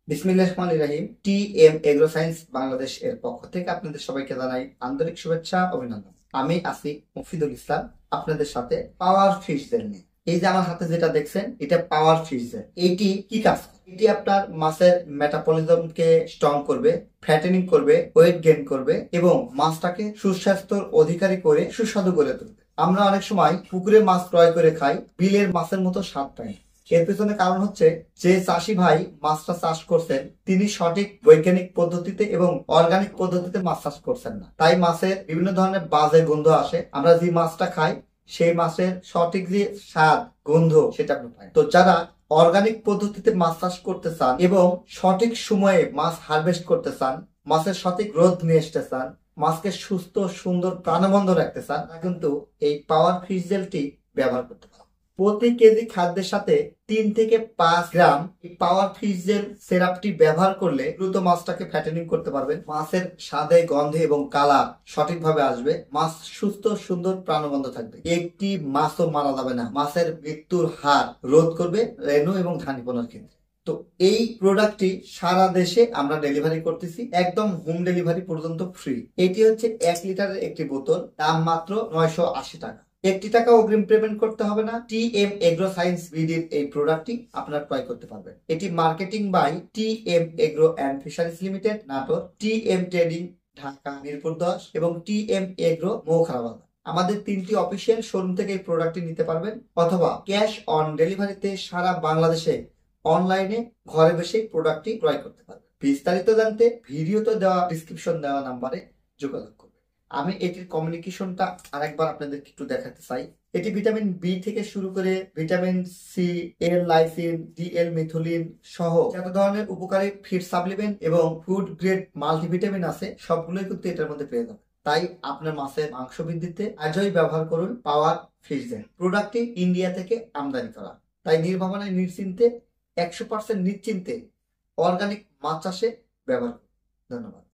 বিসমিল্লাহির রহমানির রহিম। Agro science Bangladesh এর পক্ষ থেকে আপনাদের সবাইকে জানাই আন্তরিক শুভেচ্ছা, অভিনন্দন। আমি আছি মুফিদুল ইসলাম, আপনাদের সাথে পাওয়ার ফিশ জেল নিয়ে। এই যে আমার হাতে যেটা দেখছেন, এটা পাওয়ার ফিশ জেল। এটি কি কাজ করে? এটি আপনার মাছের মেটাবলিজমকে স্ট্রং করবে, ফ্যাটেনিং করবে, ওয়েট গেইন করবে এবং মাছটাকে সুস্বাস্থ্যর অধিকারী করে সুস্বাদু করে তুলবে। আমরা অনেক সময় পুকুরে মাছ ক্রয় করে খাই, বিলের মাছের মতো স্বাদ পাই না। এর পেছনে কারণ হচ্ছে, যে চাষি ভাই মাছটা চাষ করছেন তিনি সঠিক বৈজ্ঞানিক পদ্ধতিতে এবং অর্গানিক পদ্ধতিতে মাছ চাষ করছেন না। তাই মাছের বিভিন্ন ধরনের বাজে গন্ধ আসে। আমরা যে মাছটা খাই সেই মাছের সঠিক যে স্বাদ, গন্ধ সেটা আমরা পাই। তো যারা অর্গানিক পদ্ধতিতে মাছ চাষ করতে চান এবং সঠিক সময়ে মাছ হারভেস্ট করতে চান, মাছের সঠিক গ্রোথ নিয়ে আসতে চান, মাছকে সুস্থ, সুন্দর, প্রাণবন্ত রাখতে চান, তারা কিন্তু এই পাওয়ার ফিশ জেলটি ব্যবহার করতে পারেন। প্রতি কেজি খাদ্যের সাথে 3 থেকে 5 গ্রাম পাওয়ার ফিশ জেল সিরাপটি ব্যবহার করলে দ্রুত মাছটাকে ফ্যাটেনিং করতে পারবেন। মাছের স্বাদে, গন্ধে এবং কালার সঠিকভাবে আসবে। মাছ সুস্থ, সুন্দর, প্রাণবন্ত থাকবে। একটি মাছও মারা যাবে না। মাছের মৃত্যুর হার রোধ করবে রেণু এবং ধানীপনার ক্ষেত্রে। তো এই প্রোডাক্টটি সারা দেশে আমরা ডেলিভারি করতেছি, একদম হোম ডেলিভারি পর্যন্ত ফ্রি। এটি হচ্ছে 1 লিটারের একটি বোতল, দাম মাত্র 980 টাকা। 1 টাকা অগ্রিম পেমেন্ট করতে হবে না। এগ্রো সায়েন্স বিডির এই প্রোডাক্টটি আপনারা ক্রয় করতে পারবেন। এটি marketing by agro and fisheries limited, Natore, trading, Dhaka, Mirpur 10 এবং এগ্রো, মৌখারাবাদ। আমাদের 3টি অফিসিয়াল শোরুম থেকে এই প্রোডাক্টটি নিতে পারবেন, অথবা ক্যাশ অন ডেলিভারিতে সারা বাংলাদেশে অনলাইনে ঘরে বসে প্রোডাক্টটি ক্রয় করতে পারবেন। বিস্তারিত জানতে ভিডিওতে দেওয়া ডিসক্রিপশন দেওয়া নাম্বারে যোগাযোগ করুন। আমি এটির কমিউনিকেশনটা আরেকবার আপনাদেরকে একটু দেখাতে চাই। এটি ভিটামিন বি থেকে শুরু করে vitamin C, L lysine, DL methionine সহ যত ধরনের উপকারী ফিড সাপ্লিমেন্ট এবং ফুড গ্রেড মাল্টিভিটামিন আছে, সবগুলোই কিন্তু এটার মধ্যে পেয়ে যাবেন। তাই আপনার মাছের মাংস বৃদ্ধিতে আজই ব্যবহার করুন পাওয়ার ফিশ জেল। প্রোডাক্টটি ইন্ডিয়া থেকে আমদানি করা, তাই নির্ভাবনায়, নিশ্চিন্তে, 100% নিশ্চিন্তে অর্গানিক মাছ চাষে ব্যবহার করুন। ধন্যবাদ।